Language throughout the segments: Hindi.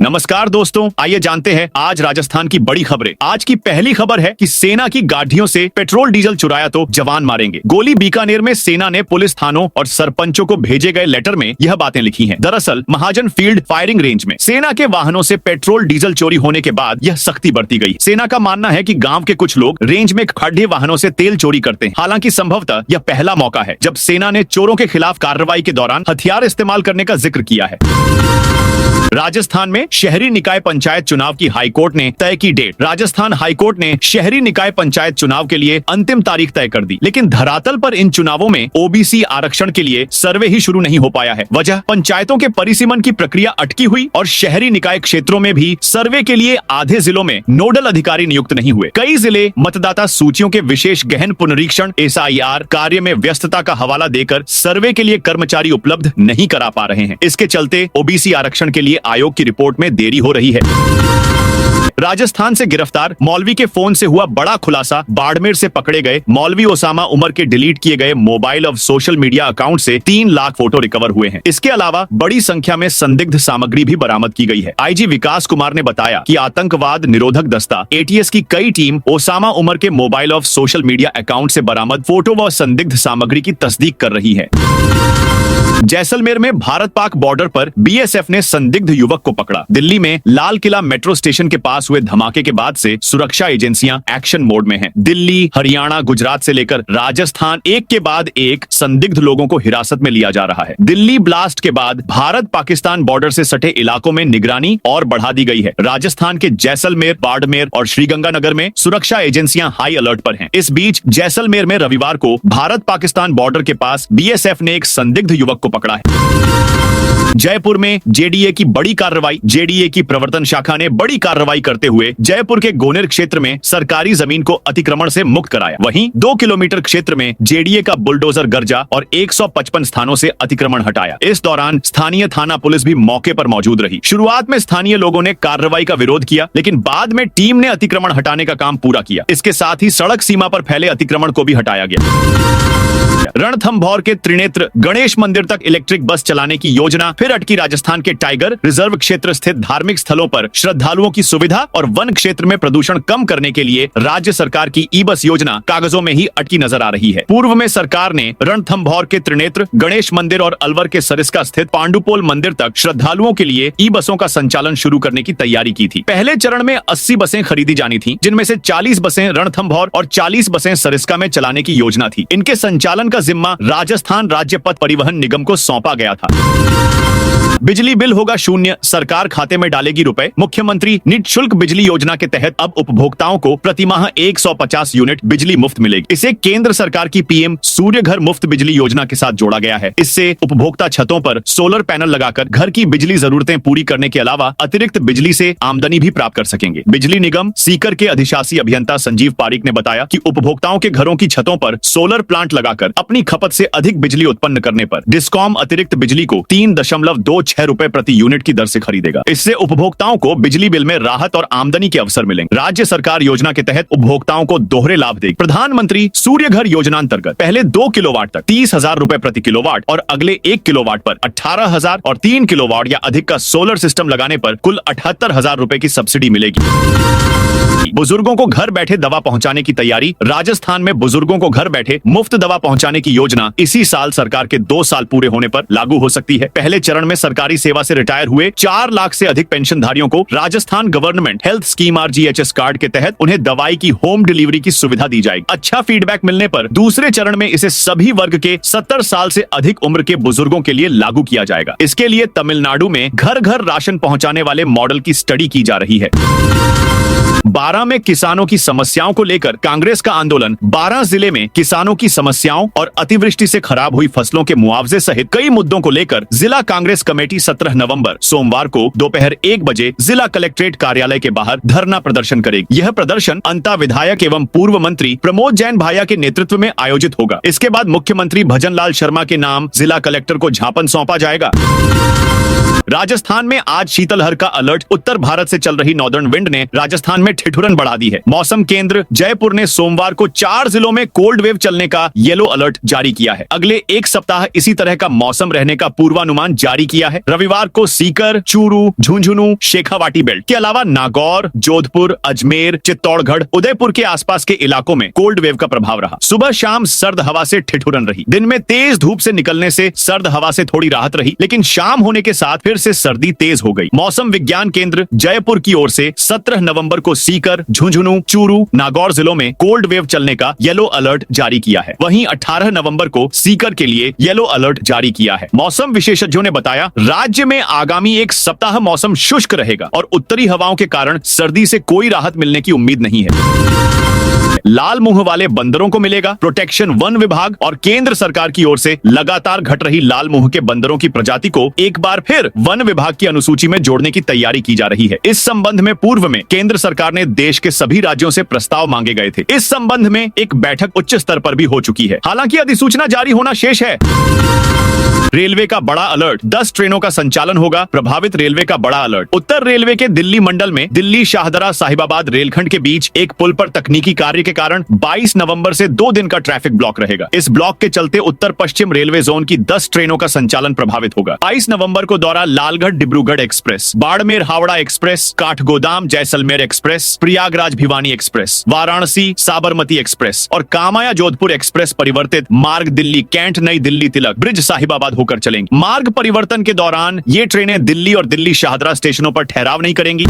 नमस्कार दोस्तों, आइए जानते हैं आज राजस्थान की बड़ी खबरें। आज की पहली खबर है कि सेना की गाड़ियों से पेट्रोल डीजल चुराया तो जवान मारेंगे। गोली बीकानेर में सेना ने पुलिस थानों और सरपंचों को भेजे गए लेटर में यह बातें लिखी हैं। दरअसल महाजन फील्ड फायरिंग रेंज में सेना के वाहनों से पेट्रोल डीजल चोरी होने के बाद यह सख्ती बरती गई। सेना का मानना है कि गांव के कुछ लोग रेंज में खड़े वाहनों से तेल चोरी करते हैं। हालांकि संभवतः यह पहला मौका है जब सेना ने चोरों के खिलाफ कार्रवाई के दौरान हथियार इस्तेमाल करने का जिक्र किया है। राजस्थान में शहरी निकाय पंचायत चुनाव की हाईकोर्ट ने तय की डेट। राजस्थान हाईकोर्ट ने शहरी निकाय पंचायत चुनाव के लिए अंतिम तारीख तय कर दी, लेकिन धरातल पर इन चुनावों में ओबीसी आरक्षण के लिए सर्वे ही शुरू नहीं हो पाया है। वजह, पंचायतों के परिसीमन की प्रक्रिया अटकी हुई और शहरी निकाय क्षेत्रों में भी सर्वे के लिए आधे जिलों में नोडल अधिकारी नियुक्त नहीं हुए। कई जिले मतदाता सूचियों के विशेष गहन पुनरीक्षण SIR कार्य में व्यस्तता का हवाला देकर सर्वे के लिए कर्मचारी उपलब्ध नहीं करा पा रहे हैं। इसके चलते ओबीसी आरक्षण के लिए आयोग की रिपोर्ट में देरी हो रही है। राजस्थान से गिरफ्तार मौलवी के फोन से हुआ बड़ा खुलासा। बाड़मेर से पकड़े गए मौलवी ओसामा उमर के डिलीट किए गए मोबाइल और सोशल मीडिया अकाउंट से 3 लाख फोटो रिकवर हुए हैं। इसके अलावा बड़ी संख्या में संदिग्ध सामग्री भी बरामद की गई है। IG विकास कुमार ने बताया कि आतंकवाद निरोधक दस्ता ATS की कई टीम ओसामा उमर के मोबाइल और सोशल मीडिया अकाउंट से बरामद फोटो व संदिग्ध सामग्री की तस्दीक कर रही है। जैसलमेर में भारत पाक बॉर्डर पर BSF ने संदिग्ध युवक को पकड़ा। दिल्ली में लाल किला मेट्रो स्टेशन के पास हुए धमाके के बाद से सुरक्षा एजेंसियां एक्शन मोड में हैं। दिल्ली, हरियाणा, गुजरात से लेकर राजस्थान एक के बाद एक संदिग्ध लोगों को हिरासत में लिया जा रहा है। दिल्ली ब्लास्ट के बाद भारत पाकिस्तान बॉर्डर से सटे इलाकों में निगरानी और बढ़ा दी गई है। राजस्थान के जैसलमेर, बाड़मेर और श्रीगंगानगर में सुरक्षा एजेंसियां हाई अलर्ट पर हैं। इस बीच जैसलमेर में रविवार को भारत पाकिस्तान बॉर्डर के पास BSF ने एक संदिग्ध युवक को पकड़ा है। जयपुर में JDA की बड़ी कार्रवाई। JDA की प्रवर्तन शाखा ने बड़ी कार्रवाई करते हुए जयपुर के गोनेर क्षेत्र में सरकारी जमीन को अतिक्रमण से मुक्त कराया। वहीं 2 किलोमीटर क्षेत्र में JDA का बुलडोजर गर्जा और 155 स्थानों से अतिक्रमण हटाया। इस दौरान स्थानीय थाना पुलिस भी मौके पर मौजूद रही। शुरुआत में स्थानीय लोगों ने कार्रवाई का विरोध किया, लेकिन बाद में टीम ने अतिक्रमण हटाने का काम पूरा किया। इसके साथ ही सड़क सीमा पर फैले अतिक्रमण को भी हटाया गया। रणथंभौर के त्रिनेत्र गणेश मंदिर तक इलेक्ट्रिक बस चलाने की योजना फिर अटकी। राजस्थान के टाइगर रिजर्व क्षेत्र स्थित धार्मिक स्थलों पर श्रद्धालुओं की सुविधा और वन क्षेत्र में प्रदूषण कम करने के लिए राज्य सरकार की ई-बस योजना कागजों में ही अटकी नजर आ रही है। पूर्व में सरकार ने रणथंभौर के त्रिनेत्र गणेश मंदिर और अलवर के सरिस्का स्थित पांडुपोल मंदिर तक श्रद्धालुओं के लिए ई-बसों का संचालन शुरू करने की तैयारी की थी। पहले चरण में 80 बसें खरीदी जानी थी, जिनमें से 40 बसें रणथंभौर और 40 बसें सरिस्का में चलाने की योजना थी। इनके संचालन का जिम्मा राजस्थान राज्य पथ परिवहन निगम को सौंपा गया था। बिजली बिल होगा शून्य, सरकार खाते में डालेगी रुपए। मुख्यमंत्री निःशुल्क बिजली योजना के तहत अब उपभोक्ताओं को प्रतिमाह 150 यूनिट बिजली मुफ्त मिलेगी। इसे केंद्र सरकार की PM सूर्य घर मुफ्त बिजली योजना के साथ जोड़ा गया है। इससे उपभोक्ता छतों पर सोलर पैनल लगाकर घर की बिजली जरूरतें पूरी करने के अलावा अतिरिक्त बिजली से आमदनी भी प्राप्त कर सकेंगे। बिजली निगम सीकर के अधिशासी अभियंता संजीव पारीक ने बताया कि उपभोक्ताओं के घरों की छतों पर सोलर प्लांट लगाकर अपनी खपत से अधिक बिजली उत्पन्न करने पर डिस्कॉम अतिरिक्त बिजली को 3.26 रुपए प्रति यूनिट की दर से खरीदेगा। इससे उपभोक्ताओं को बिजली बिल में राहत और आमदनी के अवसर मिलेंगे। राज्य सरकार योजना के तहत उपभोक्ताओं को दोहरे लाभ देगी। प्रधानमंत्री सूर्य घर योजना अंतर्गत पहले 2 किलोवाट तक 30,000 रुपए प्रति किलोवाट और अगले 1 किलोवाट पर 18,000 और 3 किलोवाट या अधिक का सोलर सिस्टम लगाने पर कुल 78,000 रुपए की सब्सिडी मिलेगी। बुजुर्गों को घर बैठे दवा पहुंचाने की तैयारी। राजस्थान में बुजुर्गों को घर बैठे मुफ्त दवा पहुंचाने की योजना इसी साल सरकार के 2 साल पूरे होने पर लागू हो सकती है। पहले चरण में सरकारी सेवा से रिटायर हुए 4 लाख से अधिक पेंशनधारियों को Rajasthan government health scheme RGHS card के तहत उन्हें दवाई की होम डिलीवरी की सुविधा दी जाएगी। अच्छा फीडबैक मिलने पर दूसरे चरण में इसे सभी वर्ग के 70 साल से अधिक उम्र के बुजुर्गों के लिए लागू किया जाएगा। इसके लिए तमिलनाडु में घर घर राशन पहुंचाने वाले मॉडल की स्टडी की जा रही है। 12 में किसानों की समस्याओं को लेकर कांग्रेस का आंदोलन। 12 जिले में किसानों की समस्याओं और अतिवृष्टि से खराब हुई फसलों के मुआवजे सहित कई मुद्दों को लेकर जिला कांग्रेस कमेटी 17 नवंबर सोमवार को दोपहर 1 बजे जिला कलेक्ट्रेट कार्यालय के बाहर धरना प्रदर्शन करेगी। यह प्रदर्शन अंता विधायक एवं पूर्व मंत्री प्रमोद जैन भाया के नेतृत्व में आयोजित होगा। इसके बाद मुख्यमंत्री भजनलाल शर्मा के नाम जिला कलेक्टर को ज्ञापन सौंपा जाएगा। राजस्थान में आज शीतलहर का अलर्ट। उत्तर भारत से चल रही नॉर्दर्न विंड ने राजस्थान में ठिठुरन बढ़ा दी है। मौसम केंद्र जयपुर ने सोमवार को 4 जिलों में कोल्ड वेव चलने का येलो अलर्ट जारी किया है। अगले एक सप्ताह इसी तरह का मौसम रहने का पूर्वानुमान जारी किया है। रविवार को सीकर, चूरू, झुंझुनू, शेखावाटी बेल्ट के अलावा नागौर, जोधपुर, अजमेर, चित्तौड़गढ़, उदयपुर के आसपास के इलाकों में कोल्ड वेव का प्रभाव रहा। सुबह शाम सर्द हवा से ठिठुरन रही। दिन में तेज धूप से निकलने से सर्द हवा से थोड़ी राहत रही, लेकिन शाम होने के साथ फिर से सर्दी तेज हो गई। मौसम विज्ञान केंद्र जयपुर की ओर से 17 नवंबर को सीकर, झुंझुनू, चूरू, नागौर जिलों में कोल्ड वेव चलने का येलो अलर्ट जारी किया है। वहीं 18 नवंबर को सीकर के लिए येलो अलर्ट जारी किया है। मौसम विशेषज्ञों ने बताया, राज्य में आगामी एक सप्ताह मौसम शुष्क रहेगा और उत्तरी हवाओं के कारण सर्दी से कोई राहत मिलने की उम्मीद नहीं है। लाल मुंह वाले बंदरों को मिलेगा प्रोटेक्शन। वन विभाग और केंद्र सरकार की ओर से लगातार घट रही लाल मुंह के बंदरों की प्रजाति को एक बार फिर वन विभाग की अनुसूची में जोड़ने की तैयारी की जा रही है। इस संबंध में पूर्व में केंद्र सरकार ने देश के सभी राज्यों से प्रस्ताव मांगे गए थे। इस संबंध में एक बैठक उच्च स्तर पर भी हो चुकी है। हालांकि अधिसूचना जारी होना शेष है। रेलवे का बड़ा अलर्ट, 10 ट्रेनों का संचालन होगा प्रभावित। रेलवे का बड़ा अलर्ट। उत्तर रेलवे के दिल्ली मंडल में दिल्ली शाहदरा साहिबाबाद रेलखंड के बीच एक पुल पर तकनीकी कार्य के कारण 22 नवंबर से 2 दिन का ट्रैफिक ब्लॉक रहेगा। इस ब्लॉक के चलते उत्तर पश्चिम रेलवे जोन की 10 ट्रेनों का संचालन प्रभावित होगा। 22 नवंबर को दौरा Lalgarh Dibrugarh express, Barmer Howrah express, Kathgodam Jaisalmer express, Prayagraj Bhiwani express, Varanasi Sabarmati express और कामाया जोधपुर एक्सप्रेस परिवर्तित मार्ग दिल्ली कैंट नई दिल्ली तिलक ब्रिज साहिबाबाद होकर चलेंगी। मार्ग परिवर्तन के दौरान ये ट्रेनें दिल्ली और दिल्ली शाहदरा स्टेशनों पर ठहराव नहीं करेंगी।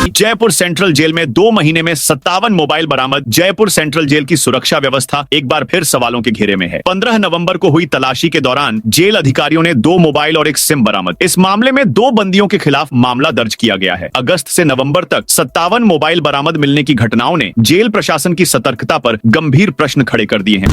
जयपुर सेंट्रल जेल में 2 महीने में 57 मोबाइल बरामद। जयपुर सेंट्रल जेल की सुरक्षा व्यवस्था एक बार फिर सवालों के घेरे में है। 15 नवंबर को हुई तलाशी के दौरान जेल अधिकारियों ने 2 मोबाइल और एक सिम बरामद। इस मामले में 2 बंदियों के खिलाफ मामला दर्ज किया गया है। अगस्त से नवंबर तक 57 मोबाइल बरामद मिलने की घटनाओं ने जेल प्रशासन की सतर्कता पर गंभीर प्रश्न खड़े कर दिए हैं।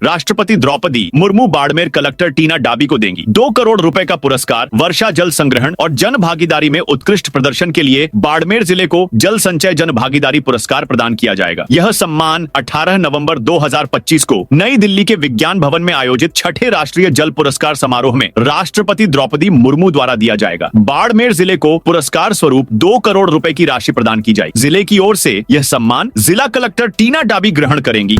राष्ट्रपति द्रौपदी मुर्मू बाड़मेर कलेक्टर टीना डाबी को देंगी 2 करोड़ रुपए का पुरस्कार। वर्षा जल संग्रहण और जन भागीदारी में उत्कृष्ट प्रदर्शन के लिए बाड़मेर जिले को जल संचय जन भागीदारी पुरस्कार प्रदान किया जाएगा। यह सम्मान 18 नवंबर 2025 को नई दिल्ली के विज्ञान भवन में आयोजित 6ठे राष्ट्रीय जल पुरस्कार समारोह में राष्ट्रपति द्रौपदी मुर्मू द्वारा दिया जाएगा। बाड़मेर जिले को पुरस्कार स्वरूप 2 करोड़ रुपए की राशि प्रदान की जाएगी। जिले की ओर से यह सम्मान जिला कलेक्टर टीना डाबी ग्रहण करेंगी।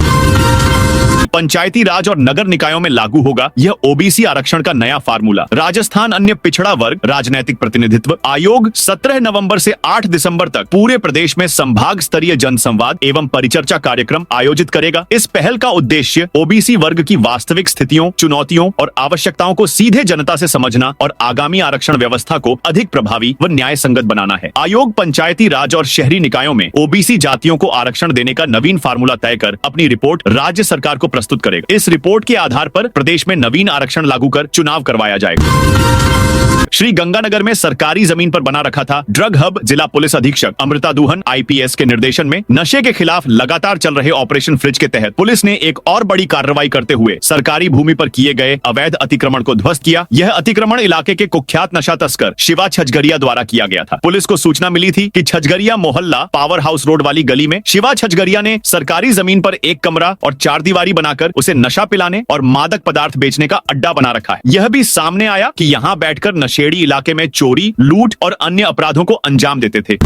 पंचायती राज और नगर निकायों में लागू होगा यह ओबीसी आरक्षण का नया फार्मूला। राजस्थान अन्य पिछड़ा वर्ग राजनैतिक प्रतिनिधित्व आयोग 17 नवंबर से 8 दिसंबर तक पूरे प्रदेश में संभाग स्तरीय जनसंवाद एवं परिचर्चा कार्यक्रम आयोजित करेगा। इस पहल का उद्देश्य ओबीसी वर्ग की वास्तविक स्थितियों, चुनौतियों और आवश्यकताओं को सीधे जनता से समझना और आगामी आरक्षण व्यवस्था को अधिक प्रभावी व न्याय संगत बनाना है। आयोग पंचायती राज और शहरी निकायों में ओबीसी जातियों को आरक्षण देने का नवीन फार्मूला तय कर अपनी रिपोर्ट राज्य सरकार को प्रस्तुत करेगा। इस रिपोर्ट के आधार पर प्रदेश में नवीन आरक्षण लागू कर चुनाव करवाया जाएगा। श्री गंगानगर में सरकारी जमीन पर बना रखा था ड्रग हब। जिला पुलिस अधीक्षक अमृता दुहन आईपीएस के निर्देशन में नशे के खिलाफ लगातार चल रहे ऑपरेशन फ्रिज के तहत पुलिस ने एक और बड़ी कार्रवाई करते हुए सरकारी भूमि पर किए गए अवैध अतिक्रमण को ध्वस्त किया। यह अतिक्रमण इलाके के कुख्यात नशा तस्कर शिवा छजगरिया द्वारा किया गया था। पुलिस को सूचना मिली थी कि छजगरिया मोहल्ला पावर हाउस रोड वाली गली में शिवा छजगरिया ने सरकारी जमीन पर एक कमरा और 4 दीवारी बनाकर उसे नशा पिलाने और मादक पदार्थ बेचने का अड्डा बना रखा है। यह भी सामने आया कि यहाँ बैठकर नशेड़ी इलाके में चोरी, लूट और अन्य अपराधों को अंजाम देते थे।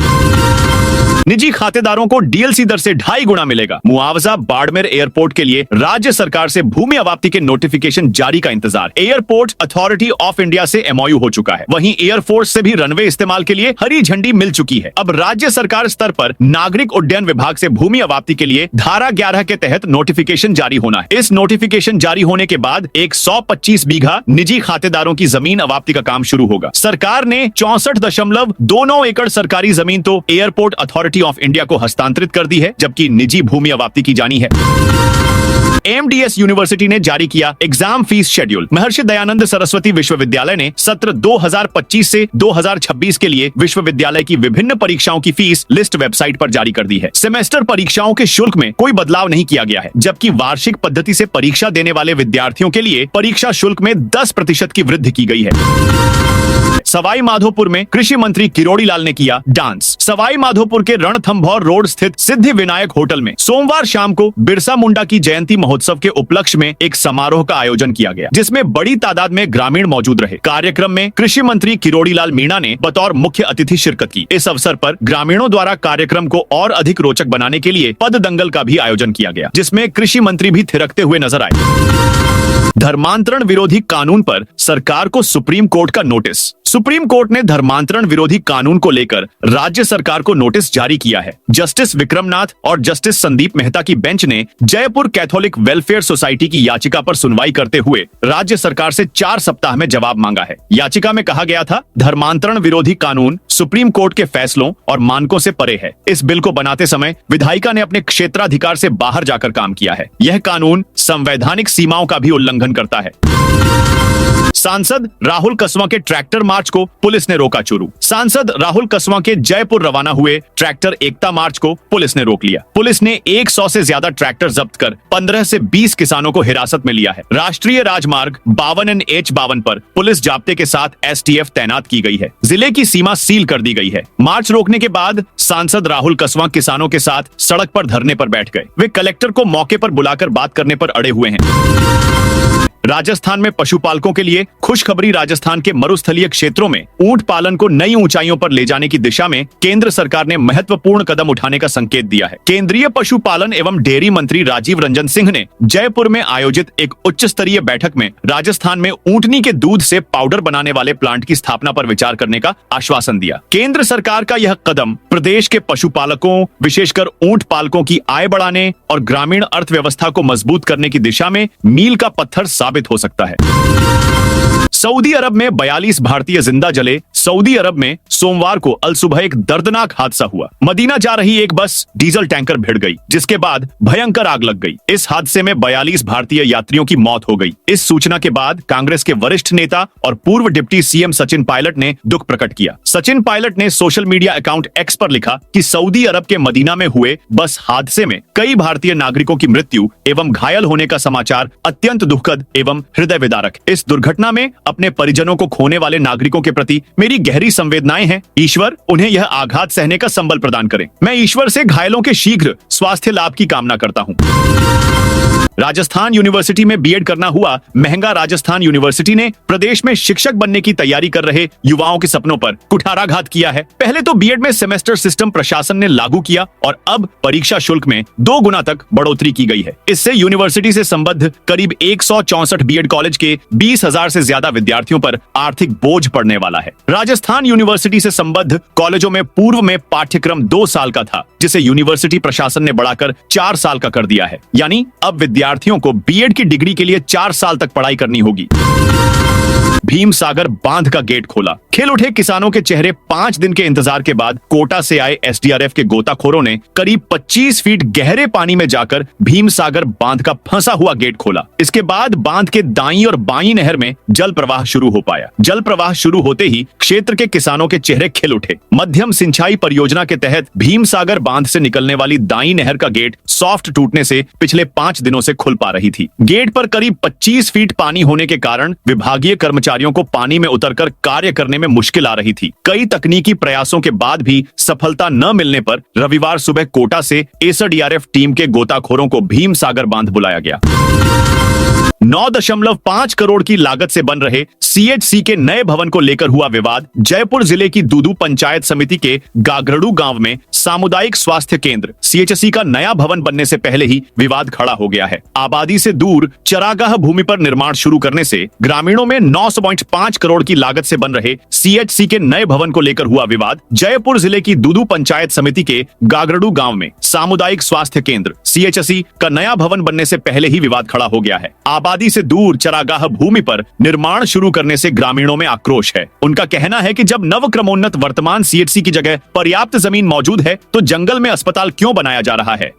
निजी खातेदारों को डीएलसी दर से 2.5 गुना मिलेगा। मुआवजा। बाड़मेर एयरपोर्ट के लिए राज्य सरकार से भूमि अवाप्ति के नोटिफिकेशन जारी का इंतजार। एयरपोर्ट अथॉरिटी ऑफ इंडिया से एमओयू हो चुका है। वहीं एयरफोर्स से भी रनवे इस्तेमाल के लिए हरी झंडी मिल चुकी है। अब राज्य सरकार स्तर पर नागरिक उड्डयन विभाग से भूमि अवाप्ति के लिए धारा 11 के तहत नोटिफिकेशन जारी होना है। इस नोटिफिकेशन जारी होने के बाद 125 बीघा निजी खातेदारों की जमीन अवाप्ति का काम शुरू होगा। सरकार ने 64.29 एकड़ सरकारी जमीन तो एयरपोर्ट अथॉरिटी ऑफ इंडिया को हस्तांतरित कर दी है, जबकि निजी भूमि अवाप्ति की जानी है। एमडीएस यूनिवर्सिटी ने जारी किया exam fees schedule. Maharshi Dayanand Saraswati विश्वविद्यालय ने सत्र 2025 से 2026 के लिए विश्वविद्यालय की विभिन्न परीक्षाओं की फीस लिस्ट वेबसाइट पर जारी कर दी है। सेमेस्टर परीक्षाओं के शुल्क में कोई बदलाव नहीं किया गया है, जबकि वार्षिक पद्धति से परीक्षा देने वाले विद्यार्थियों के लिए परीक्षा शुल्क में 10% की वृद्धि की गई है। सवाई माधोपुर में कृषि मंत्री किरोड़ी लाल ने किया डांस। सवाई माधोपुर के रणथंभौर रोड स्थित सिद्धि विनायक होटल में सोमवार शाम को बिरसा मुंडा की जयंती महोत्सव महोत्सव के उपलक्ष्य में एक समारोह का आयोजन किया गया, जिसमें बड़ी तादाद में ग्रामीण मौजूद रहे। कार्यक्रम में कृषि मंत्री किरोड़ी लाल मीणा ने बतौर मुख्य अतिथि शिरकत की। इस अवसर पर ग्रामीणों द्वारा कार्यक्रम को और अधिक रोचक बनाने के लिए पद दंगल का भी आयोजन किया गया, जिसमें कृषि मंत्री भी थिरकते हुए नजर आए। धर्मांतरण विरोधी कानून पर सरकार को सुप्रीम कोर्ट का नोटिस। सुप्रीम कोर्ट ने धर्मांतरण विरोधी कानून को लेकर राज्य सरकार को नोटिस जारी किया है। जस्टिस विक्रमनाथ और जस्टिस संदीप मेहता की बेंच ने जयपुर कैथोलिक वेलफेयर सोसाइटी की याचिका पर सुनवाई करते हुए राज्य सरकार से 4 सप्ताह में जवाब मांगा है। याचिका में कहा गया था, धर्मांतरण विरोधी कानून सुप्रीम कोर्ट के फैसलों और मानकों से परे है। इस बिल को बनाते समय विधायिका ने अपने क्षेत्राधिकार से बाहर जाकर काम किया है। यह कानून संवैधानिक सीमाओं का भी उल्लंघन करता है। सांसद राहुल कसवां के ट्रैक्टर मार्च को पुलिस ने रोका चुरू। सांसद राहुल कसवां के जयपुर रवाना हुए ट्रैक्टर एकता मार्च को पुलिस ने रोक लिया। पुलिस ने 100 से ज्यादा ट्रैक्टर जब्त कर 15 से 20 किसानों को हिरासत में लिया है। राष्ट्रीय राजमार्ग 52N/H52 पर पुलिस जाब्ते के साथ STF तैनात की गई है। जिले की सीमा सील कर दी गई है। मार्च रोकने के बाद सांसद राहुल कसवां किसानों के साथ सड़क पर धरने पर बैठ गए। वे कलेक्टर को मौके पर बुलाकर बात करने पर अड़े हुए हैं। राजस्थान में पशुपालकों के लिए खुशखबरी। राजस्थान के मरुस्थलीय क्षेत्रों में ऊंट पालन को नई ऊंचाइयों पर ले जाने की दिशा में केंद्र सरकार ने महत्वपूर्ण कदम उठाने का संकेत दिया है। केंद्रीय पशुपालन एवं डेयरी मंत्री राजीव रंजन सिंह ने जयपुर में आयोजित एक उच्च स्तरीय बैठक में राजस्थान में ऊंटनी के दूध से पाउडर बनाने वाले प्लांट की स्थापना पर विचार करने का आश्वासन दिया। केंद्र सरकार का यह कदम प्रदेश के पशुपालकों, विशेषकर ऊंट पालकों की आय बढ़ाने और ग्रामीण अर्थव्यवस्था को मजबूत करने की दिशा में मील का पत्थर साबित हो सकता है। सऊदी अरब में 42 भारतीय जिंदा जले। सऊदी अरब में सोमवार को अल सुबह एक दर्दनाक हादसा हुआ। मदीना जा रही एक बस डीजल टैंकर भिड़ गई, जिसके बाद भयंकर आग लग गई। इस हादसे में 42 भारतीय यात्रियों की मौत हो गई। इस सूचना के बाद कांग्रेस के वरिष्ठ नेता और पूर्व डिप्टी सीएम सचिन पायलट ने दुख प्रकट किया। सचिन पायलट ने सोशल मीडिया अकाउंट एक्स पर लिखा कि सऊदी अरब के मदीना में हुए बस हादसे में कई भारतीय नागरिकों की मृत्यु एवं घायल होने का समाचार अत्यंत दुखद एवं हृदय विदारक। इस दुर्घटना में अपने परिजनों को खोने वाले नागरिकों के प्रति मेरी गहरी संवेदनाएं हैं। ईश्वर उन्हें यह आघात सहने का संबल प्रदान करे। मैं ईश्वर से घायलों के शीघ्र स्वास्थ्य लाभ की कामना करता हूं। राजस्थान यूनिवर्सिटी में बीएड करना हुआ महंगा। राजस्थान यूनिवर्सिटी ने प्रदेश में शिक्षक बनने की तैयारी कर रहे युवाओं के सपनों पर कुठाराघात किया है। पहले तो बीएड में सेमेस्टर सिस्टम प्रशासन ने लागू किया और अब परीक्षा शुल्क में 2 गुना तक बढ़ोतरी की गई है। इससे यूनिवर्सिटी से संबद्ध करीब 164 बीएड कॉलेज के 20,000 से ज्यादा विद्यार्थियों पर आर्थिक बोझ पड़ने वाला है। राजस्थान यूनिवर्सिटी से संबद्ध कॉलेजों में पूर्व में पाठ्यक्रम 2 साल का था, जिसे यूनिवर्सिटी प्रशासन ने बढ़ाकर 4 साल का कर दिया है। यानी अब विद्यार्थियों को बीएड की डिग्री के लिए 4 साल तक पढ़ाई करनी होगी। भीमसागर बांध का गेट खोला। खेल उठे किसानों के चेहरे। 5 दिन के इंतजार के बाद कोटा से आए एसडीआरएफ के गोताखोरों ने करीब 25 फीट गहरे पानी में जाकर भीमसागर बांध का फंसा हुआ गेट खोला। इसके बाद बांध के दाईं और बाईं नहर में जल प्रवाह शुरू हो पाया। जल प्रवाह शुरू होते ही क्षेत्र के किसानों के चेहरे खिल उठे। मध्यम सिंचाई परियोजना के तहत भीमसागर बांध से निकलने वाली दाईं नहर का गेट सॉफ्ट टूटने से पिछले 5 दिनों से खुल पा रही थी। गेट पर करीब 25 फीट पानी होने के कारण विभागीय कर्मचारियों को पानी में उतरकर कार्य करने में मुश्किल आ रही थी। कई तकनीकी प्रयासों के बाद भी सफलता न मिलने पर रविवार सुबह कोटा से एसडीआरएफ टीम के गोताखोरों को भीमसागर बांध बुलाया गया। 9.5 करोड़ की लागत से बन रहे सीएचसी के नए भवन को लेकर हुआ विवाद। जयपुर जिले की दूदू पंचायत समिति के गागरड़ू गांव में सामुदायिक स्वास्थ्य केंद्र सीएचसी का नया भवन बनने से पहले ही विवाद खड़ा हो गया है। आबादी से दूर चरागाह भूमि पर निर्माण शुरू करने से ग्रामीणों में 9.5 करोड़ की लागत से बन रहे सीएचसी के नए भवन को लेकर हुआ विवाद। जयपुर जिले की दूदू पंचायत समिति के गागरड़ू गांव में सामुदायिक स्वास्थ्य केंद्र सीएचसी का नया भवन बनने से पहले ही विवाद खड़ा हो गया है। आबादी से दूर चरागाह भूमि पर निर्माण शुरू करने से ग्रामीणों में आक्रोश है। उनका कहना है कि जब नव क्रमोन्नत वर्तमान सीएचसी की जगह पर्याप्त जमीन मौजूद है तो जंगल में अस्पताल क्यों बनाया जा रहा है।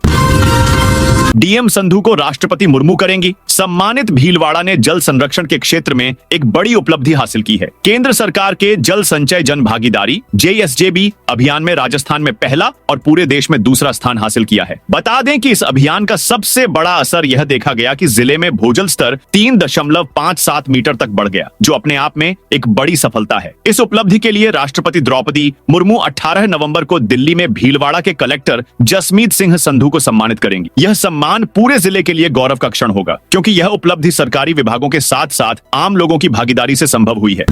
डीएम संधू को राष्ट्रपति मुर्मू करेंगी। सम्मानित भीलवाड़ा ने जल संरक्षण के क्षेत्र में एक बड़ी उपलब्धि हासिल की है। केंद्र सरकार के जल संचय जन भागीदारी JSJB अभियान में राजस्थान में पहला और पूरे देश में दूसरा स्थान हासिल किया है। बता दें कि इस अभियान का सबसे बड़ा असर यह देखा गया कि जिले में भूजल स्तर 3.57 मीटर तक बढ़ गया, जो अपने आप में एक बड़ी सफलता है। इस उपलब्धि के लिए राष्ट्रपति द्रौपदी मुर्मू 18 नवंबर को दिल्ली में भीलवाड़ा के कलेक्टर जसमीत सिंह संधू को सम्मानित करेंगी। यह सम्मान पूरे जिले के लिए गौरव का क्षण होगा, क्योंकि यह उपलब्धि सरकारी विभागों के साथ साथ आम लोगों की भागीदारी से संभव हुई है।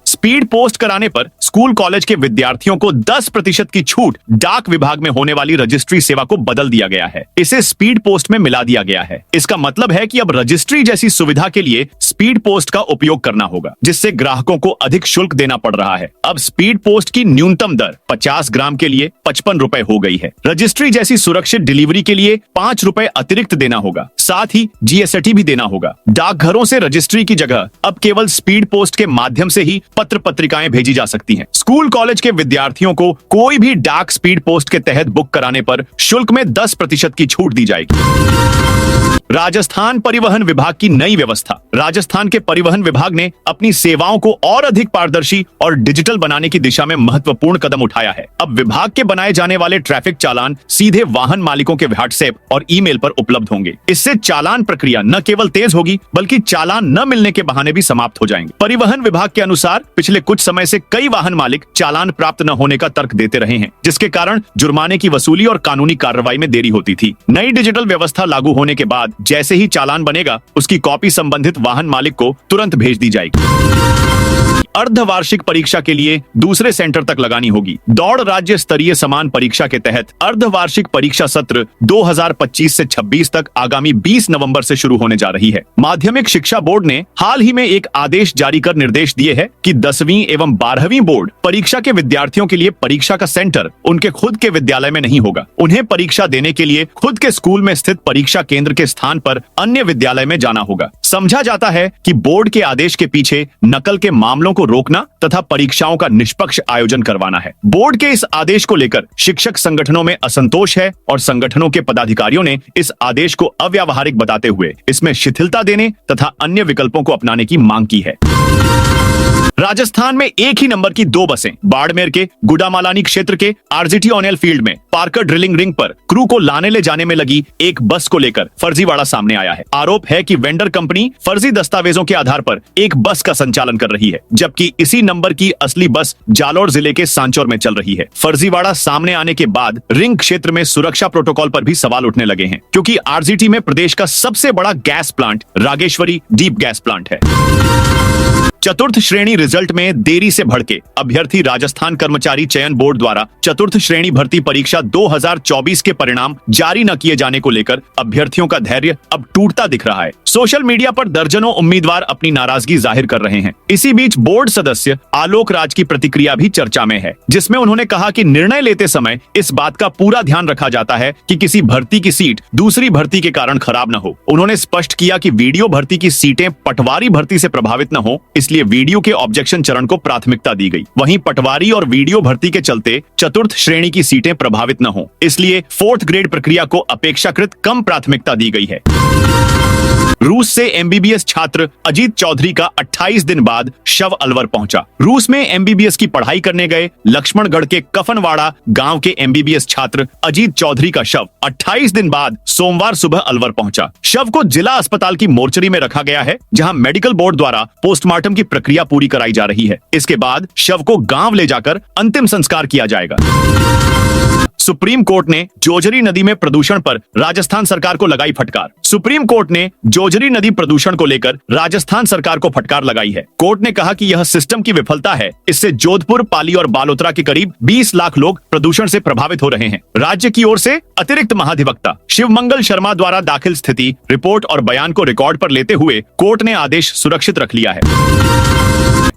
स्पीड पोस्ट कराने पर स्कूल कॉलेज के विद्यार्थियों को 10% की छूट डाक विभाग में होने वाली रजिस्ट्री सेवा को बदल दिया गया है। इसे स्पीड पोस्ट में मिला दिया गया है। इसका मतलब है कि अब रजिस्ट्री जैसी सुविधा के लिए स्पीड पोस्ट का उपयोग करना होगा, जिससे ग्राहकों को अधिक शुल्क देना पड़ रहा है। अब स्पीड पोस्ट की न्यूनतम दर 50 ग्राम के लिए 55 रुपए हो गई है। रजिस्ट्री जैसी सुरक्षित डिलीवरी के लिए 5 रुपए अतिरिक्त देना होगा, साथ ही जीएसटी भी देना होगा। डाकघरों से रजिस्ट्री की जगह अब केवल स्पीड पोस्ट के माध्यम से ही पत्र पत्रिकाएं भेजी जा सकती हैं। स्कूल कॉलेज के विद्यार्थियों को कोई भी डाक स्पीड पोस्ट के तहत बुक कराने पर शुल्क में 10% की छूट दी जाएगी। राजस्थान परिवहन विभाग की नई व्यवस्था। राजस्थान के परिवहन विभाग ने अपनी सेवाओं को और अधिक पारदर्शी और डिजिटल बनाने की दिशा में महत्वपूर्ण कदम उठाया है। अब विभाग के बनाए जाने वाले ट्रैफिक चालान सीधे वाहन मालिकों के व्हाट्सएप और ईमेल पर उपलब्ध होंगे। इससे चालान प्रक्रिया न केवल तेज होगी, बल्कि चालान न मिलने के बहाने भी समाप्त हो जाएंगे। परिवहन विभाग के अनुसार पिछले कुछ समय से कई वाहन मालिक चालान प्राप्त न होने का तर्क देते रहे हैं, जिसके कारण जुर्माने की वसूली और कानूनी कार्रवाई में देरी होती थी। नई डिजिटल व्यवस्था लागू होने के बाद जैसे ही चालान बनेगा, उसकी कॉपी संबंधित वाहन मालिक को तुरंत भेज दी जाएगी। अर्धवार्षिक परीक्षा के लिए दूसरे सेंटर तक लगानी होगी। दौड़ राज्य स्तरीय समान परीक्षा के तहत अर्धवार्षिक परीक्षा सत्र 2025 से 26 तक आगामी 20 नवंबर से शुरू होने जा रही है। माध्यमिक शिक्षा बोर्ड ने हाल ही में एक आदेश जारी कर निर्देश दिए हैं कि 10वीं एवं 12वीं बोर्ड परीक्षा के विद्यार्थियों के लिए परीक्षा का सेंटर उनके खुद के विद्यालय में नहीं होगा। उन्हें परीक्षा देने के लिए खुद के स्कूल में स्थित परीक्षा केंद्र के स्थान पर अन्य विद्यालय में जाना होगा। समझा जाता है कि बोर्ड के आदेश के पीछे नकल के मामलों को रोकना तथा परीक्षाओं का निष्पक्ष आयोजन करवाना है। बोर्ड के इस आदेश को लेकर शिक्षक संगठनों में असंतोष है और संगठनों के पदाधिकारियों ने इस आदेश को अव्यावहारिक बताते हुए इसमें शिथिलता देने तथा अन्य विकल्पों को अपनाने की मांग की है। राजस्थान में एक ही नंबर की 2 बसें बाड़मेर के गुडामालानी क्षेत्र के आरजीटी ऑनेल फील्ड में पार्कर ड्रिलिंग रिंग पर क्रू को लाने ले जाने में लगी एक बस को लेकर फर्जीवाड़ा सामने आया है। आरोप है कि वेंडर कंपनी फर्जी दस्तावेजों के आधार पर एक बस का संचालन कर रही है, जबकि इसी नंबर की असली बस जालौर जिले के सांचौर में चल रही है। फर्जीवाड़ा सामने आने के बाद रिंग क्षेत्र में सुरक्षा प्रोटोकॉल पर भी सवाल उठने लगे हैं, क्योंकि आरजीटी में प्रदेश का सबसे बड़ा gas plant Rageshwari deep gas plant है। चतुर्थ श्रेणी रिजल्ट में देरी से भड़के अभ्यर्थी। राजस्थान कर्मचारी चयन बोर्ड द्वारा चतुर्थ श्रेणी भर्ती परीक्षा 2024 के परिणाम जारी न किए जाने को लेकर अभ्यर्थियों का धैर्य अब टूटता दिख रहा है। सोशल मीडिया पर दर्जनों उम्मीदवार अपनी नाराजगी जाहिर कर रहे हैं। इसी बीच बोर्ड सदस्य आलोक राज की प्रतिक्रिया भी चर्चा में है, जिसमें उन्होंने कहा कि निर्णय लेते समय इस बात का पूरा ध्यान रखा जाता है कि किसी भर्ती की सीट दूसरी भर्ती के कारण खराब न हो। उन्होंने स्पष्ट किया कि वीडियो भर्ती की सीटें पटवारी भर्ती से प्रभावित न हो, इसलिए वीडियो के ऑब्जेक्शन चरण को प्राथमिकता दी गई। वहीं पटवारी और वीडियो भर्ती के चलते चतुर्थ श्रेणी की सीटें प्रभावित न हो, इसलिए 4th ग्रेड प्रक्रिया को अपेक्षाकृत कम प्राथमिकता दी गई है। रूस से एमबीबीएस छात्र अजीत चौधरी का 28 दिन बाद शव अलवर पहुंचा। रूस में एमबीबीएस की पढ़ाई करने गए लक्ष्मणगढ़ के कफनवाड़ा गांव के एमबीबीएस छात्र अजीत चौधरी का शव 28 दिन बाद सोमवार सुबह अलवर पहुंचा। शव को जिला अस्पताल की मोर्चरी में रखा गया है, जहां मेडिकल बोर्ड द्वारा पोस्टमार्टम की प्रक्रिया पूरी कराई जा रही है। इसके बाद शव को गांव ले जाकर अंतिम संस्कार किया जाएगा। सुप्रीम कोर्ट ने जोजरी नदी में प्रदूषण पर राजस्थान सरकार को लगाई फटकार। सुप्रीम कोर्ट ने जोजरी नदी प्रदूषण को लेकर राजस्थान सरकार को फटकार लगाई है। कोर्ट ने कहा कि यह सिस्टम की विफलता है। इससे जोधपुर, पाली और बालोतरा के करीब 20 लाख लोग प्रदूषण से प्रभावित हो रहे हैं। राज्य की ओर से अतिरिक्त महाधिवक्ता शिवमंगल शर्मा द्वारा दाखिल स्थिति रिपोर्ट और बयान को रिकॉर्ड पर लेते हुए कोर्ट ने आदेश सुरक्षित रख लिया है।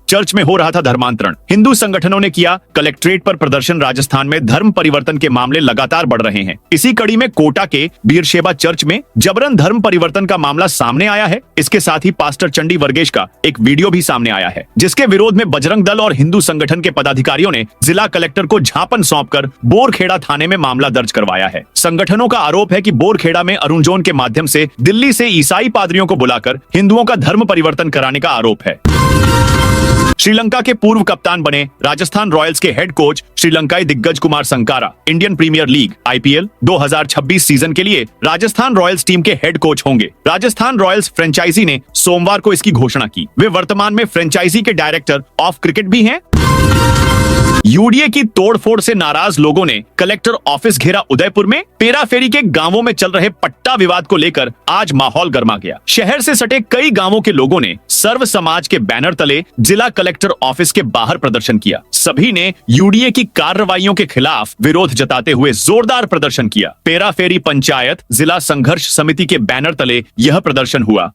चर्च में हो रहा था धर्मांतरण। हिंदू संगठनों ने किया कलेक्ट्रेट पर प्रदर्शन। राजस्थान में धर्म परिवर्तन के मामले लगातार बढ़ रहे हैं। इसी कड़ी में कोटा के बीरशेबा चर्च में जबरन धर्म परिवर्तन का मामला सामने आया है। इसके साथ ही पास्टर चंडी वर्गेश का एक वीडियो भी सामने आया है, जिसके विरोध में बजरंग दल और हिंदू संगठन के पदाधिकारियों ने जिला कलेक्टर को ज्ञापन सौंपकर बोरखेड़ा थाने में मामला दर्ज करवाया है। संगठनों का आरोप है कि बोरखेड़ा में अरुण जोन के माध्यम से दिल्ली से ईसाई पादरियों को बुलाकर हिंदुओं का धर्म परिवर्तन कराने का आरोप है। श्रीलंका के पूर्व कप्तान बने राजस्थान रॉयल्स के हेड कोच श्रीलंकाई दिग्गज Kumar Sangakkara Indian premier league IPL 2026 season के लिए राजस्थान रॉयल्स टीम के हेड कोच होंगे। राजस्थान रॉयल्स फ्रेंचाइजी ने सोमवार को इसकी घोषणा की। वे वर्तमान में फ्रेंचाइजी के डायरेक्टर ऑफ क्रिकेट भी हैं। यूडीए की तोड़फोड़ से नाराज लोगों ने कलेक्टर ऑफिस घेरा उदयपुर में। पेराफेरी के गांवों में चल रहे पट्टा विवाद को लेकर आज माहौल गर्मा गया। शहर से सटे कई गांवों के लोगों ने सर्व समाज के बैनर तले जिला कलेक्टर ऑफिस के बाहर प्रदर्शन किया। सभी ने यूडीए की कार्रवाइयों के खिलाफ विरोध जताते हुए जोरदार प्रदर्शन किया। पेराफेरी पंचायत जिला संघर्ष समिति के बैनर तले यह प्रदर्शन हुआ।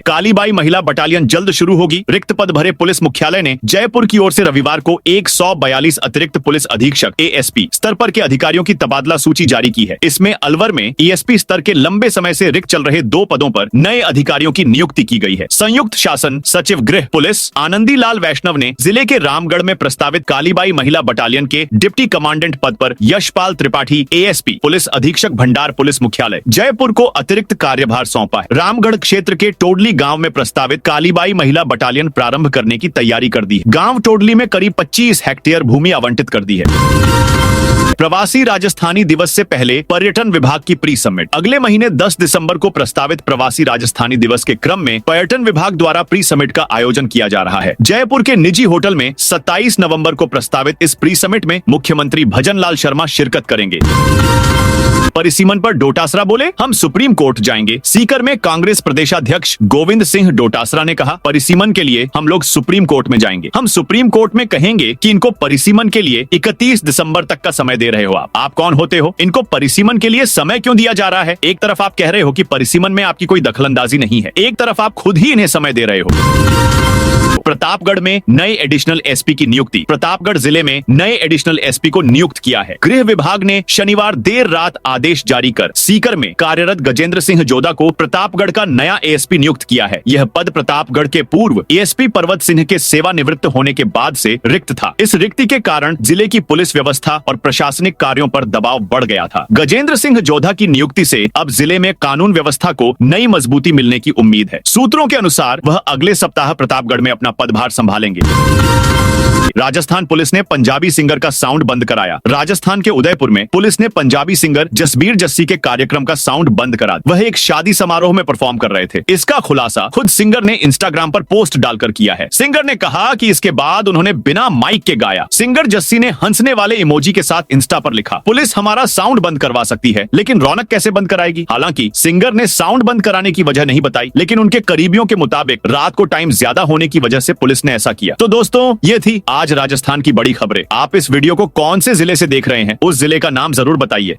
कालीबाई महिला बटालियन जल्द शुरू होगी। रिक्त पद भरे पुलिस मुख्यालय ने जयपुर की ओर से रविवार को 142 अतिरिक्त पुलिस अधीक्षक एएसपी स्तर पर के अधिकारियों की तबादला सूची जारी की है। इसमें अलवर में एएसपी स्तर के लंबे समय से रिक्त चल रहे 2 पदों पर नए अधिकारियों की नियुक्ति की गई है। संयुक्त शासन सचिव गृह पुलिस आनंदी लाल वैष्णव ने जिले के रामगढ़ में प्रस्तावित कालीबाई महिला बटालियन के डिप्टी कमांडेंट पद पर यशपाल त्रिपाठी एएसपी पुलिस अधीक्षक भंडार पुलिस मुख्यालय जयपुर को अतिरिक्त कार्यभार सौंपा है। रामगढ़ क्षेत्र के टोडली गांव में प्रस्तावित कालीबाई महिला बटालियन प्रारंभ करने की तैयारी कर दी है। गांव टोडली में करीब 25 हेक्टेयर भूमि आवंटित कर दी है। प्रवासी राजस्थानी दिवस से पहले पर्यटन विभाग की प्री समिट। अगले महीने 10 दिसंबर को प्रस्तावित प्रवासी राजस्थानी दिवस के क्रम में पर्यटन विभाग द्वारा प्री समिट का आयोजन किया जा रहा है। जयपुर के निजी होटल में 27 नवंबर को प्रस्तावित इस प्री समिट में मुख्यमंत्री भजनलाल शर्मा शिरकत करेंगे। परिसीमन पर डोटासरा बोले, हम सुप्रीम कोर्ट जाएंगे। सीकर में कांग्रेस प्रदेशाध्यक्ष गोविंद सिंह डोटासरा ने कहा, परिसीमन के लिए हम लोग सुप्रीम कोर्ट में जाएंगे। हम सुप्रीम कोर्ट में कहेंगे कि इनको परिसीमन के लिए 31 दिसंबर तक का समय दे रहे हो। आप कौन होते हो? इनको परिसीमन के लिए समय क्यों दिया जा रहा है? एक तरफ आप कह रहे हो कि परिसीमन में आपकी कोई दखलंदाजी नहीं है, एक तरफ आप खुद ही इन्हें समय दे रहे हो। प्रतापगढ़ में नए एडिशनल एसपी की नियुक्ति। प्रतापगढ़ जिले में नए एडिशनल एसपी को नियुक्त किया है। गृह विभाग ने शनिवार देर रात आदेश जारी कर सीकर में कार्यरत गजेंद्र सिंह जोधा को प्रतापगढ़ का नया एएसपी नियुक्त किया है। यह पद प्रतापगढ़ के पूर्व एएसपी पर्वत सिंह के सेवानिवृत्त होने के बाद से रिक्त था। इस रिक्ति के कारण जिले की पुलिस व्यवस्था और प्रशासनिक कार्यों पर दबाव बढ़ गया था। गजेंद्र सिंह जोधा की नियुक्ति से अब जिले में कानून व्यवस्था को नई मजबूती मिलने की उम्मीद है। सूत्रों के अनुसार वह अगले सप्ताह प्रतापगढ़ में अपना पदभार संभालेंगे। राजस्थान पुलिस ने पंजाबी सिंगर का साउंड बंद कराया। राजस्थान के उदयपुर में पुलिस ने पंजाबी सिंगर जसबीर जस्सी के कार्यक्रम का साउंड बंद करा। वह एक शादी समारोह में परफॉर्म कर रहे थे। इसका खुलासा खुद सिंगर ने इंस्टाग्राम पर पोस्ट डालकर किया है। सिंगर ने कहा कि इसके बाद उन्होंने बिना माइक के गाया। सिंगर जस्सी ने हंसने वाले इमोजी के साथ इंस्टा पर लिखा, पुलिस हमारा साउंड बंद करवा सकती है, लेकिन रौनक कैसे बंद कराएगी? हालांकि सिंगर ने साउंड बंद कराने की वजह नहीं बताई, लेकिन उनके करीबियों के मुताबिक रात को टाइम ज्यादा होने की वजह से पुलिस ने ऐसा किया। तो दोस्तों, ये थी आज राजस्थान की बड़ी खबरें। आप इस वीडियो को कौन से जिले से देख रहे हैं, उस जिले का नाम जरूर बताइए।